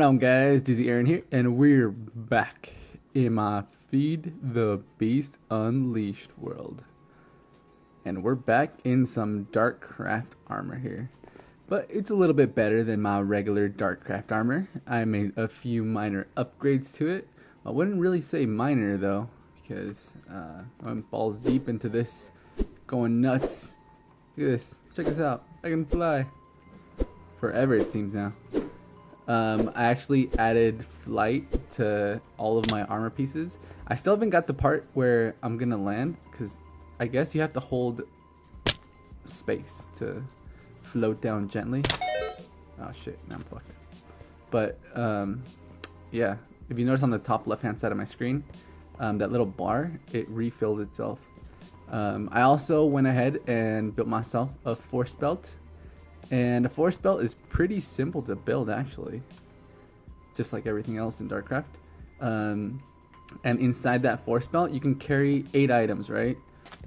on, guys? Dizzy Aaron here, and we're back in my Feed the Beast Unleashed world. And we're back in some Darkcraft armor here. But it's a little bit better than my regular Darkcraft armor. I made a few minor upgrades to it. I wouldn't really say minor though, because I'm balls deep into this, going nuts. Look at this. Check this out. I can fly. Forever it seems now. I actually added flight to all of my armor pieces. I still haven't got the part where I'm gonna land, because I guess you have to hold space to float down gently. Oh shit, now I'm fucked. But yeah, if you notice on the top left hand side of my screen, that little bar, it refilled itself. I also went ahead and built myself a force belt. And a force belt is pretty simple to build, actually, just like everything else in Darkcraft. And inside that force belt, you can carry 8 items, right?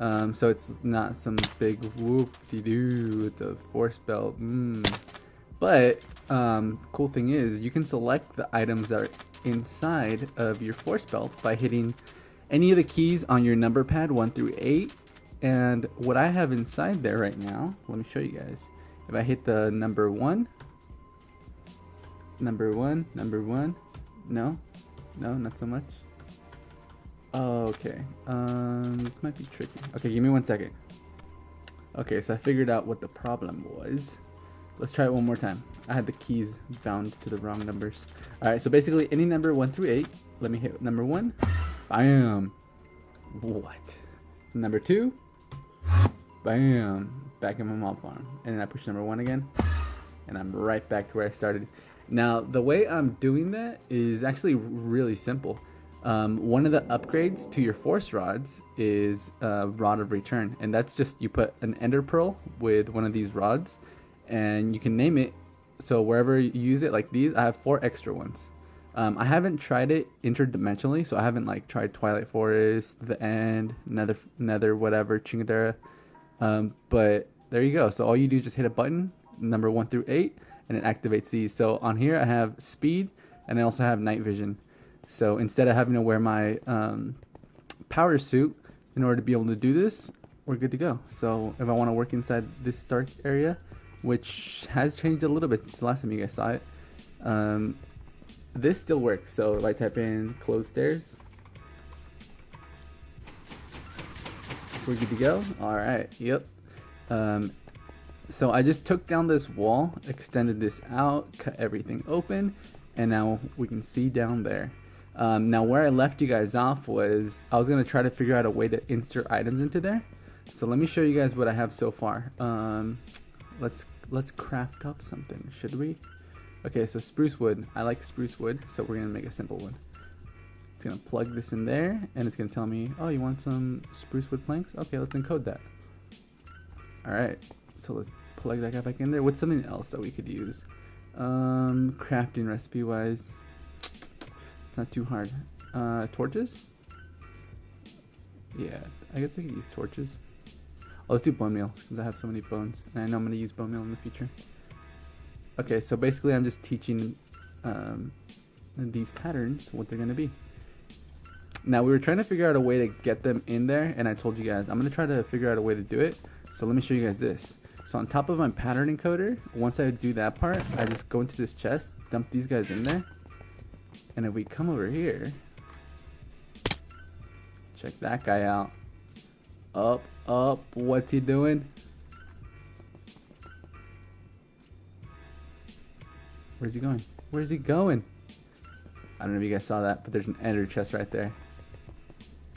So it's not some big whoop-de-doo with the force belt. But cool thing is, you can select the items that are inside of your force belt by hitting any of the keys on your number pad 1 through 8. And what I have inside there right now, let me show you guys. If I hit the number one, no, not so much. Okay, this might be tricky. Okay, give me 1 second. Okay, so I figured out what the problem was. Let's try it one more time. I had the keys bound to the wrong numbers. All right, so basically any number 1 through 8. Let me hit number 1. Bam. What? Number 2. Bam. Back in my mob farm. And then I push number 1 again. And I'm right back to where I started. Now, the way I'm doing that is actually really simple. One of the upgrades to your force rods is Rod of Return. And that's just, you put an ender pearl with one of these rods. And you can name it. So wherever you use it, like these, I have 4 extra ones. I haven't tried it interdimensionally. So I haven't like tried Twilight Forest, The End, Nether whatever, Chingadera. But there you go. So all you do is just hit a button, number 1 through 8, and it activates these. So on here I have speed, and I also have night vision. So instead of having to wear my power suit in order to be able to do this, we're good to go. So if I want to work inside this dark area, which has changed a little bit since the last time you guys saw it, this still works. So if I type in closed stairs, we're good to go. All right. Yep. So I just took down this wall, extended this out, cut everything open, and now we can see down there. Now where I left you guys off was I was gonna try to figure out a way to insert items into there. So let me show you guys what I have so far. Let's craft up something, should we? Okay, so spruce wood. I like spruce wood, so we're gonna make a simple one. It's gonna plug this in there, and it's gonna tell me, oh, you want some spruce wood planks? Okay, let's encode that. All right, so let's plug that guy back in there. What's something else that we could use? Crafting recipe wise, it's not too hard. Torches? Yeah, I guess we could use torches. Oh, let's do bone meal since I have so many bones, and I know I'm gonna use bone meal in the future. Okay, so basically I'm just teaching these patterns what they're gonna be. Now we were trying to figure out a way to get them in there, and I told you guys I'm gonna try to figure out a way to do it. So let me show you guys this. So on top of my pattern encoder, once I do that part, I just go into this chest, dump these guys in there, and if we come over here, check that guy out. Up, what's he doing? Where's he going? Where's he going? I don't know if you guys saw that, but there's an ender chest right there.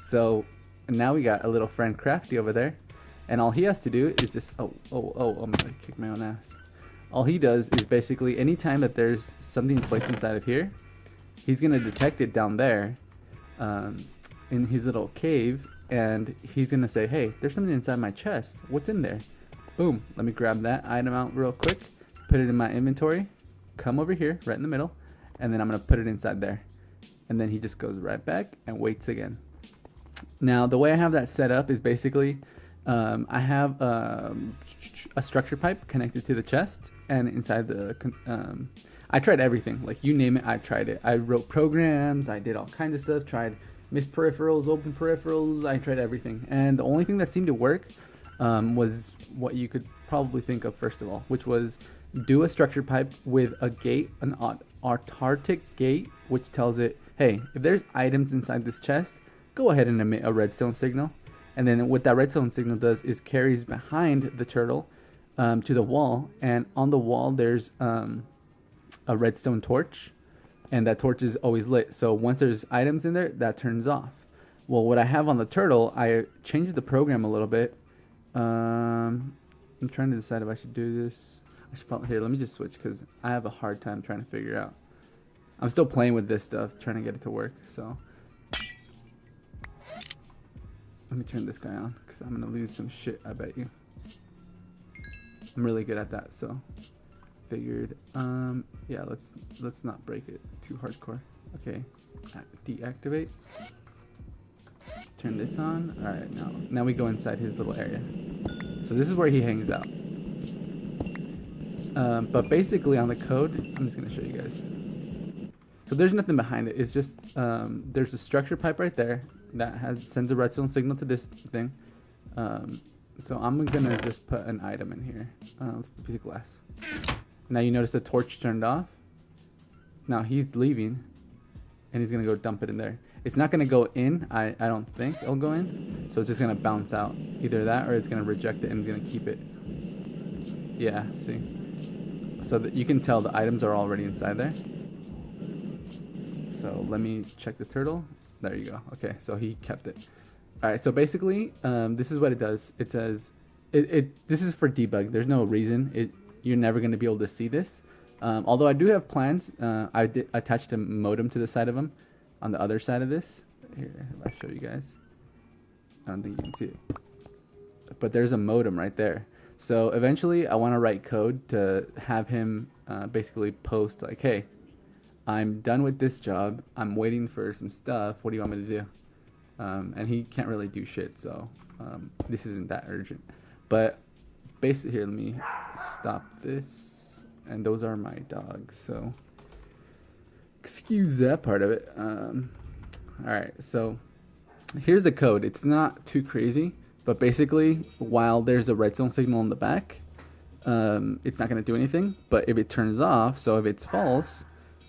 So now we got a little friend Crafty over there, and all he has to do is just I'm gonna kick my own ass. All he does is basically anytime that there's something placed inside of here, he's gonna detect it down there in his little cave, and he's gonna say, hey, there's something inside my chest. What's in there? Boom, let me grab that item out real quick, put it in my inventory, come over here right in the middle, and then I'm gonna put it inside there, and then he just goes right back and waits again. Now the way I have that set up is basically I have a structure pipe connected to the chest, and inside the I tried everything. Like, you name it, I tried it. I wrote programs. I did all kinds of stuff. Tried miss peripherals, open peripherals. I tried everything. And the only thing that seemed to work was what you could probably think of first of all, which was do a structure pipe with a gate, an autodetect gate, which tells it, hey, if there's items inside this chest, go ahead and emit a redstone signal. And then what that redstone signal does is carries behind the turtle to the wall, and on the wall there's a redstone torch, and that torch is always lit. So once there's items in there, that turns off. Well, what I have on the turtle, I changed the program a little bit. I'm trying to decide if I should do this. I should probably, here, let me just switch because I have a hard time trying to figure out. I'm still playing with this stuff, trying to get it to work. So let me turn this guy on because I'm gonna lose some shit, I bet you. I'm really good at that, so figured. Yeah, let's not break it too hardcore. Okay, deactivate. Turn this on. All right, now we go inside his little area. So this is where he hangs out. But basically on the code, I'm just gonna show you guys. So there's nothing behind it. It's just there's a structure pipe right there that sends a redstone signal to this thing. So I'm gonna just put an item in here. Let's put a piece of glass. Now you notice the torch turned off. Now he's leaving, and he's gonna go dump it in there. It's not gonna go in. I don't think it'll go in. So it's just gonna bounce out. Either that, or it's gonna reject it and it's gonna keep it. Yeah, see. So that you can tell the items are already inside there. So let me check the turtle. There you go. Okay, so he kept it. All right, so basically, this is what it does. It says, this is for debug. There's no reason. You're never going to be able to see this. Although I do have plans. I did attach a modem to the side of them on the other side of this. Here, I'll show you guys. I don't think you can see it. But there's a modem right there. So eventually I want to write code to have him basically post like, hey, I'm done with this job. I'm waiting for some stuff. What do you want me to do? And he can't really do shit, so this isn't that urgent. But basically, here, let me stop this. And those are my dogs, so excuse that part of it. Alright, so here's the code. It's not too crazy, but basically, while there's a redstone signal in the back, it's not going to do anything. But if it turns off, so if it's false,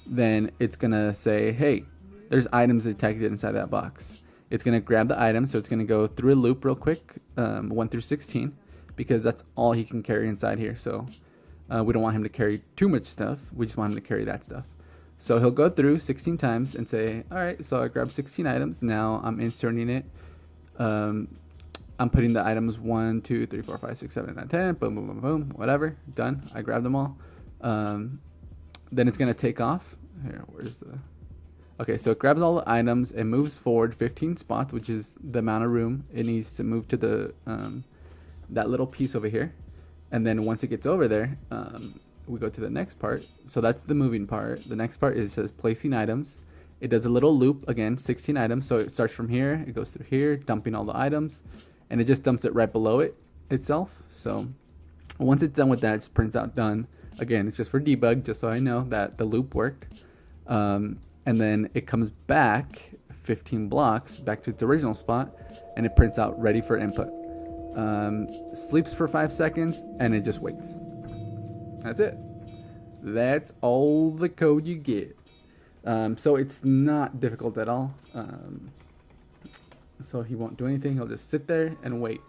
then it's going to say, hey, there's items detected inside that box. It's going to grab the item, so it's going to go through a loop real quick, 1 through 16, because that's all he can carry inside here. So we don't want him to carry too much stuff. We just want him to carry that stuff. So he'll go through 16 times and say, all right, so I grabbed 16 items. Now I'm inserting it. I'm putting the items 1, 2, 3, 4, 5, 6, 7, 8, 9, 10, boom, boom, boom, boom, whatever, done. I grabbed them all. Then it's going to take off. Here, where's the... Okay, so it grabs all the items and moves forward 15 spots, which is the amount of room it needs to move to the that little piece over here. And then once it gets over there, we go to the next part. So that's the moving part. The next part says placing items. It does a little loop, again, 16 items. So it starts from here, it goes through here, dumping all the items, and it just dumps it right below it itself. So once it's done with that, it just prints out done. Again, it's just for debug, just so I know that the loop worked. And then it comes back 15 blocks back to its original spot, and it prints out ready for input. Sleeps for 5 seconds, and it just waits. That's it. That's all the code you get. So it's not difficult at all. So he won't do anything. He'll just sit there and wait.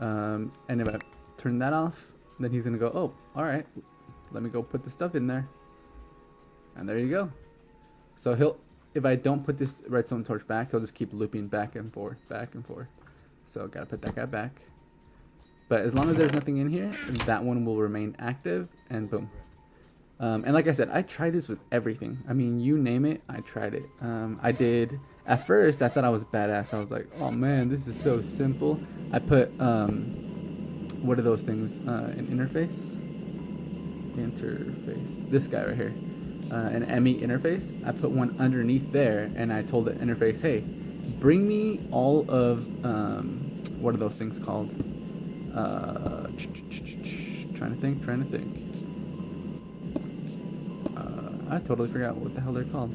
And if I turn that off, then he's gonna go, oh, all right, let me go put the stuff in there. And there you go. So if I don't put this redstone torch back, he'll just keep looping back and forth, back and forth. So gotta put that guy back. But as long as there's nothing in here, that one will remain active, and boom. And like I said, I tried this with everything. I mean, you name it, I tried it. I did, at first, I thought I was badass. I was like, oh man, this is so simple. I put, what are those things? An interface? This guy right here. An ME interface. I put one underneath there, and I told the interface, hey, bring me all of, what are those things called? Trying to think. I totally forgot what the hell they're called.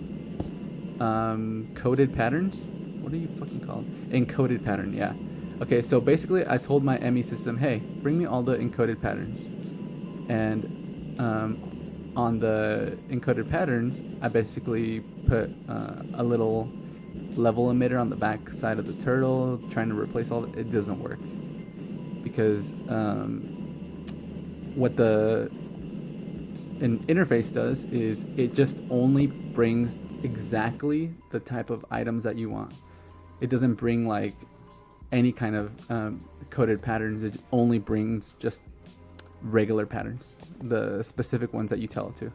Coded patterns? What are you fucking called? Encoded pattern, yeah. Okay, so basically I told my ME system, hey, bring me all the encoded patterns. And on the encoded patterns, I basically put a little level emitter on the back side of the turtle, trying to replace all it doesn't work. Because what the interface does is it just only brings exactly the type of items that you want. It doesn't bring like any kind of coded patterns. It only brings just regular patterns, the specific ones that you tell it to.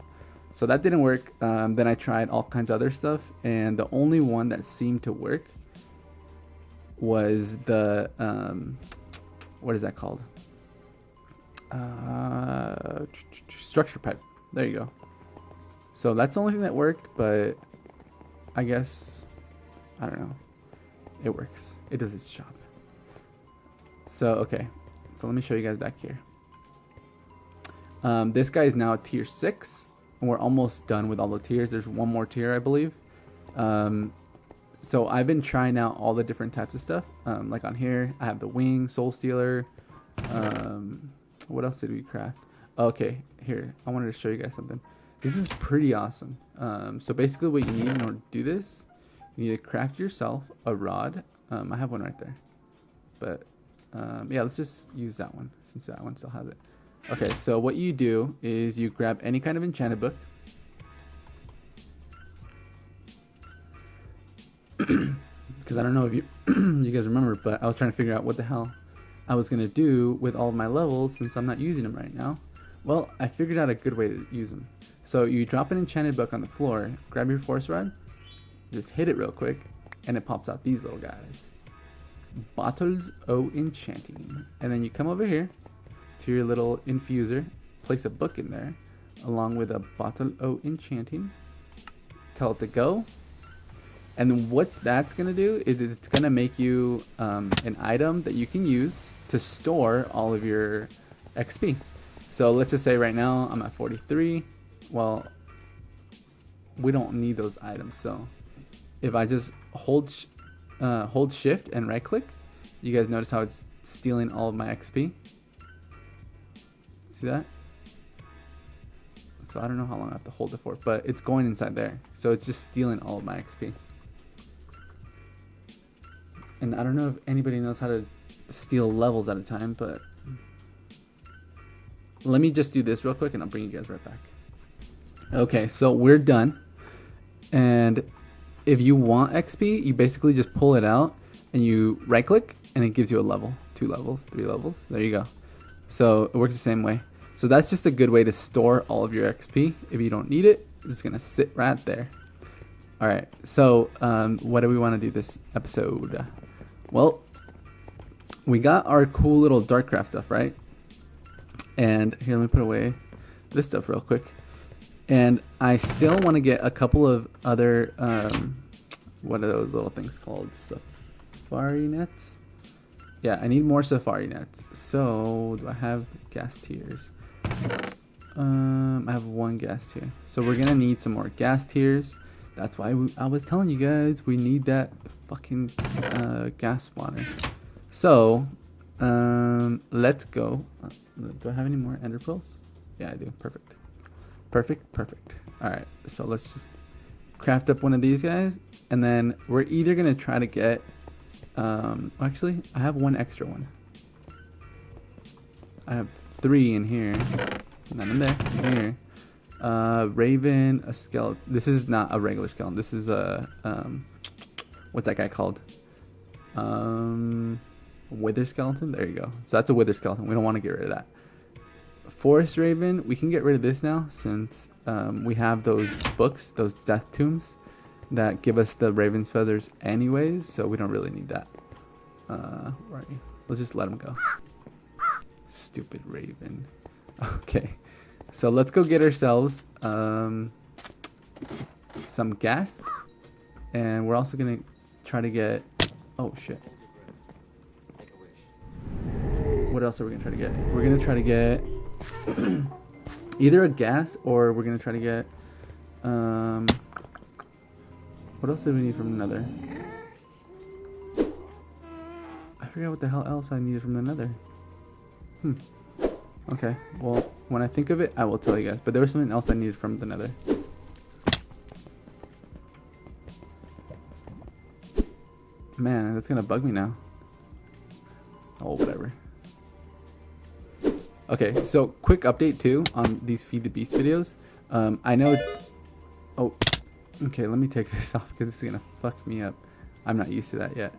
So that didn't work. Then I tried all kinds of other stuff, and the only one that seemed to work was the what is that called? Structure pipe. There you go. So that's the only thing that worked, but I guess, I don't know. It works. It does its job. So, okay. So let me show you guys back here. This guy is now at tier 6, and we're almost done with all the tiers. There's one more tier, I believe. So I've been trying out all the different types of stuff. Like on here, I have the wing, soul stealer. What else did we craft? Okay, here. I wanted to show you guys something. This is pretty awesome. So basically what you need in order to do this, you need to craft yourself a rod. I have one right there. But yeah, let's just use that one since that one still has it. Okay, so what you do is you grab any kind of enchanted book. Because I don't know if you you guys remember, but I was trying to figure out what the hell I was going to do with all of my levels since I'm not using them right now. Well, I figured out a good way to use them. So you drop an enchanted book on the floor, grab your force rod, just hit it real quick, and it pops out these little guys. Bottles o' Enchanting. And then you come over here to your little infuser, place a book in there, along with a bottle o' Enchanting. Tell it to go. And then what that's going to do is it's going to make you an item that you can use to store all of your XP. So let's just say right now I'm at 43. Well, we don't need those items. So if I just hold shift and right click, you guys notice how it's stealing all of my XP? See that? So I don't know how long I have to hold it for, but it's going inside there. So it's just stealing all of my XP. And I don't know if anybody knows how to steal levels at a time, but let me just do this real quick and I'll bring you guys right back. Okay, so we're done. And if you want XP, you basically just pull it out and you right click and it gives you a level, 2 levels, 3 levels. There you go. So it works the same way. So that's just a good way to store all of your XP. If you don't need it, it's just gonna sit right there. All right, so what do we want to do this episode? Well, we got our cool little Darkcraft stuff, right? And here, let me put away this stuff real quick. And I still want to get a couple of other, what are those little things called? Safari nets? Yeah, I need more safari nets. So, do I have gas tiers? I have 1 gas tier. So we're going to need some more gas tiers. That's why I was telling you guys we need that fucking gas water. So, let's go. Do I have any more ender pearls? Yeah, I do. Perfect. Perfect. Alright, so let's just craft up one of these guys. And then we're either going to try to get... actually, I have 1 extra one. I have 3 in here. None in there. In here. Raven, a skeleton. This is not a regular skeleton. This is a what's that guy called? Wither skeleton. There you go. So that's a wither skeleton. We don't want to get rid of that. Forest raven. We can get rid of this now since we have those books, those death tombs that give us the raven's feathers anyways. So we don't really need that. Where are you? We'll just let him go. Stupid raven. Okay. So let's go get ourselves some ghasts, and we're also gonna try to get. Oh shit! What else are we gonna try to get? We're gonna try to get either a ghast or we're gonna try to get What else do we need from the nether? I forgot what the hell else I needed from the nether. Okay, well, when I think of it, I will tell you guys. But there was something else I needed from the nether. Man, that's gonna bug me now. Oh, whatever. Okay, so quick update too on these Feed the Beast videos. I know... Oh, okay, let me take this off because it's gonna fuck me up. I'm not used to that yet.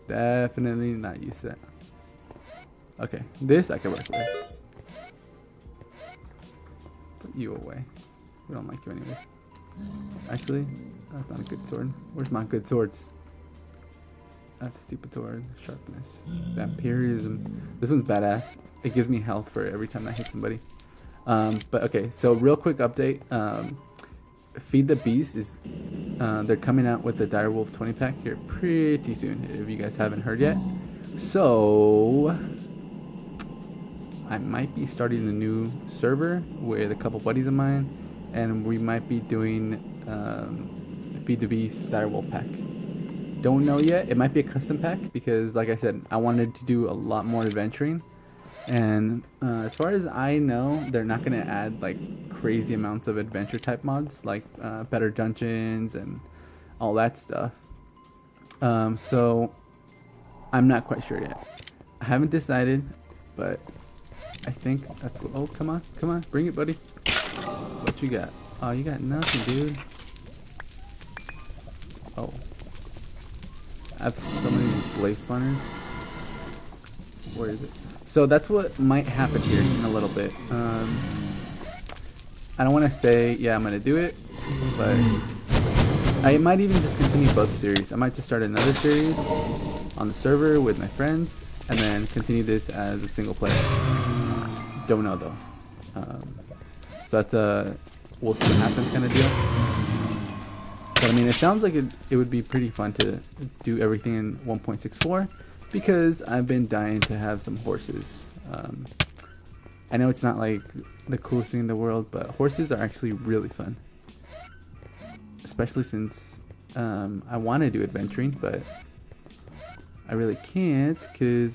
Definitely not used to that. Okay, this I can work with. Put you away. We don't like you anyway. Actually, that's not a good sword. Where's my good swords? That's a stupid sword. Sharpness. Vampirism. This one's badass. It gives me health for every time I hit somebody. But okay, so real quick update. Feed the Beast is they're coming out with the Direwolf20 pack here pretty soon, if you guys haven't heard yet. So I might be starting a new server with a couple buddies of mine, and we might be doing Feed the Beast Direwolf pack. Don't know yet. It might be a custom pack because, like I said, I wanted to do a lot more adventuring. And as far as I know, they're not going to add like crazy amounts of adventure type mods like better dungeons and all that stuff. So I'm not quite sure yet. I haven't decided, but I think that's what... Oh, come on, bring it, buddy. What you got? Oh, you got nothing, dude. Oh, I have so many blaze spawners. Where is it? So that's what might happen here in a little bit. I don't want to say, yeah, I'm going to do it, but I might even just continue both series. I might just start another series on the server with my friends, and then continue this as a single player. Don't know though. So that's a we'll see what happens kind of deal. But I mean, it sounds like it would be pretty fun to do everything in 1.64 because I've been dying to have some horses. I know it's not like the coolest thing in the world, but horses are actually really fun. Especially since I want to do adventuring, but I really can't because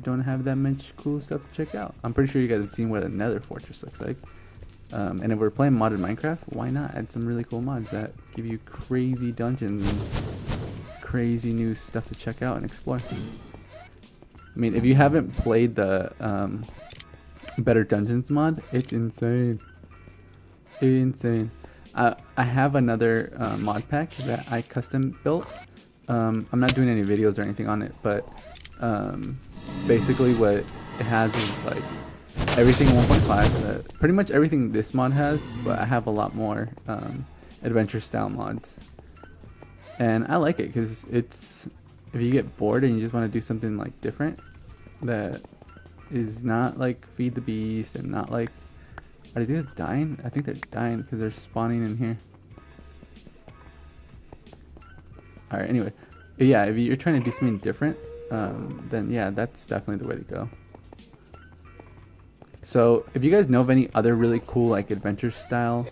don't have that much cool stuff to check out. I'm pretty sure you guys have seen what a nether fortress looks like. And if we're playing modded Minecraft, why not add some really cool mods that give you crazy dungeons and crazy new stuff to check out and explore. I mean, if you haven't played the Better Dungeons mod, it's insane. Insane. I have another mod pack that I custom built. I'm not doing any videos or anything on it, but basically what it has is like everything 1.5, pretty much everything this mod has, but I have a lot more adventure style mods. And I like it because it's, if you get bored and you just want to do something like different that is not like Feed the Beast and not like, are they just dying? I think they're dying because they're spawning in here. Alright, anyway. Yeah, if you're trying to do something different, then yeah, that's definitely the way to go. So, if you guys know of any other really cool like adventure style...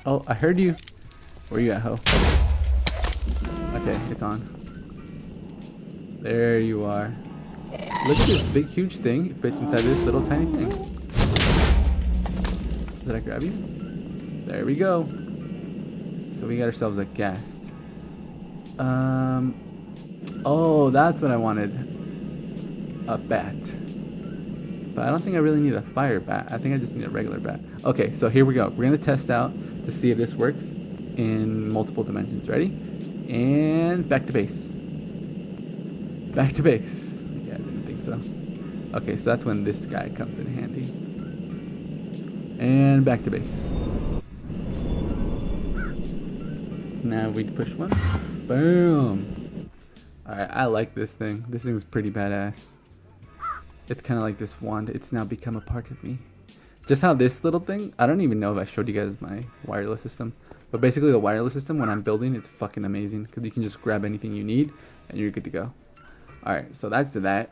oh, I heard you. Where you at, ho? Okay, it's on. There you are. Look at this big huge thing. It fits inside this little tiny thing. Did I grab you? There we go. So we got ourselves a ghast. Oh, that's what I wanted. A bat. But I don't think I really need a fire bat. I think I just need a regular bat. Okay, so here we go. We're going to test out to see if this works in multiple dimensions. Ready? And back to base. Back to base. Yeah, I didn't think so. Okay, so that's when this guy comes in handy. And back to base. Now we push one. Boom. Alright, I like this thing. This thing's pretty badass. It's kind of like this wand. It's now become a part of me. Just how this little thing, I don't even know if I showed you guys my wireless system. But basically the wireless system, when I'm building, it's fucking amazing. Because you can just grab anything you need and you're good to go. Alright, so that's that.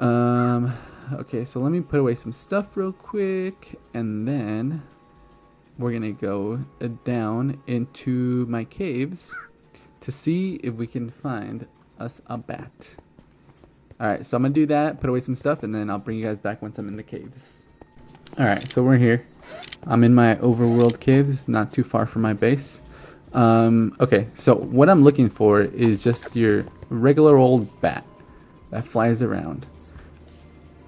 Okay, so let me put away some stuff real quick. And then we're gonna go down into my caves to see if we can find us a bat. Alright, so I'm gonna do that, put away some stuff, and then I'll bring you guys back once I'm in the caves. Alright, so we're here. I'm in my overworld caves, not too far from my base. Okay, so what I'm looking for is just your regular old bat that flies around.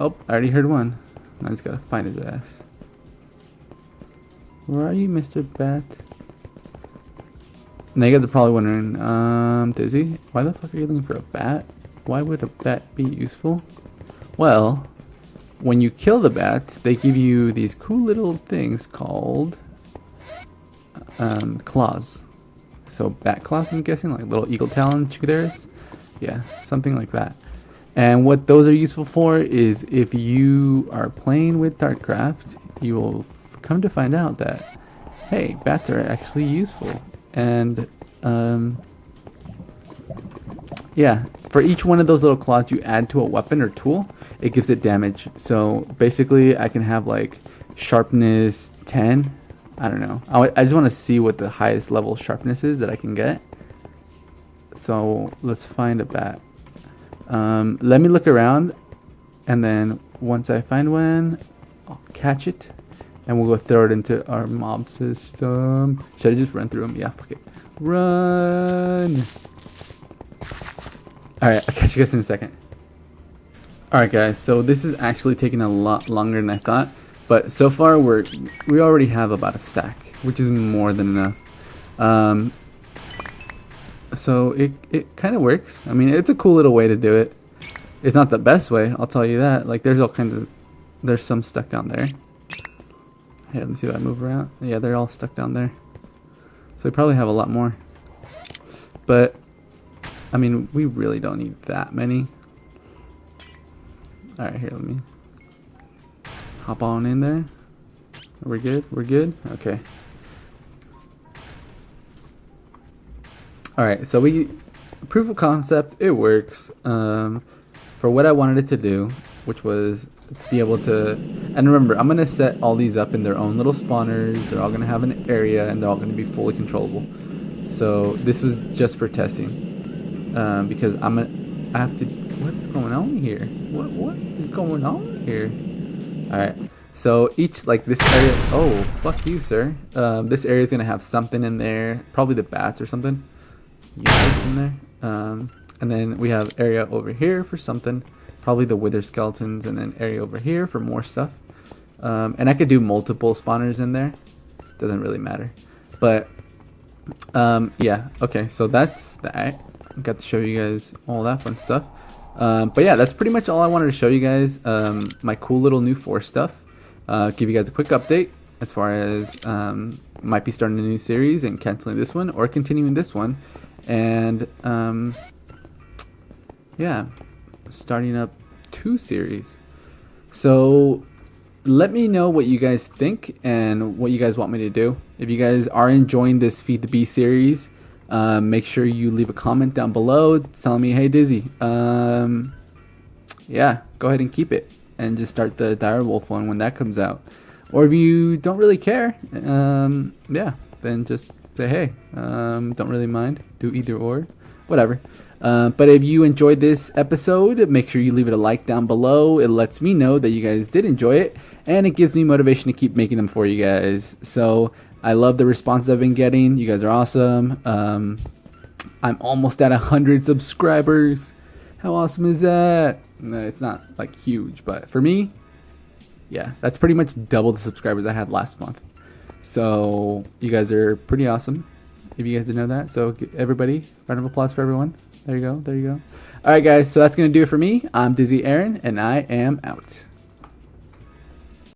Oh, I already heard one. I just gotta find his ass. Where are you, Mr. Bat? Now you guys are probably wondering, Dizzy, why the fuck are you looking for a bat? Why would a bat be useful? Well, when you kill the bats, they give you these cool little things called claws. So bat claws, I'm guessing, like little eagle talon chickaderas. Yeah, something like that. And what those are useful for is if you are playing with Darkcraft, you will come to find out that, hey, bats are actually useful. And yeah, for each one of those little claws you add to a weapon or tool, it gives it damage. So basically I can have like sharpness 10. I don't know. I just want to see what the highest level sharpness is that I can get. So let's find a bat. Let me look around, and then once I find one, I'll catch it, and we'll go throw it into our mob system. Should I just run through them? Yeah, fuck it. Run! Alright, I'll catch you guys in a second. Alright guys, so this is actually taking a lot longer than I thought. But so far we already have about a stack, which is more than enough. So it kind of works. I mean, it's a cool little way to do it. It's not the best way, I'll tell you that. Like there's some stuck down there. Hey, let me see if I move around. Yeah, they're all stuck down there. So we probably have a lot more. But I mean, we really don't need that many. All right, here, let me hop on in there. We're good? We're good? Okay. Alright, so proof of concept, it works. For what I wanted it to do, which was to be able to, and remember, I'm going to set all these up in their own little spawners. They're all going to have an area, and they're all going to be fully controllable. So this was just for testing. Because I have to, what's going on here? What is going on here? Alright, so each, like this area, oh, fuck you, sir. This area is going to have something in there, probably the bats or something. You guys in there. And then we have area over here for something, probably the wither skeletons, and then area over here for more stuff. And I could do multiple spawners in there. Doesn't really matter. But, yeah, okay, so that's that. I got to show you guys all that fun stuff. But yeah, that's pretty much all I wanted to show you guys. My cool little new force stuff. Give you guys a quick update as far as might be starting a new series and canceling this one or continuing this one. And yeah, starting up 2 series. So let me know what you guys think and what you guys want me to do. If you guys are enjoying this Feed the Bee series, make sure you leave a comment down below telling me, hey Dizzy, yeah, go ahead and keep it and just start the Direwolf one when that comes out. Or if you don't really care, yeah, then just say, hey, don't really mind, do either or, whatever. But if you enjoyed this episode, make sure you leave it a like down below. It lets me know that you guys did enjoy it, and it gives me motivation to keep making them for you guys. So I love the response I've been getting. You guys are awesome. I'm almost at 100 subscribers. How awesome is that? It's not like huge, but for me, yeah, that's pretty much double the subscribers I had last month. So you guys are pretty awesome, if you guys didn't know that. So everybody, round of applause for everyone. There you go, there you go. All right, guys, so that's going to do it for me. I'm Dizzy Aaron, and I am out.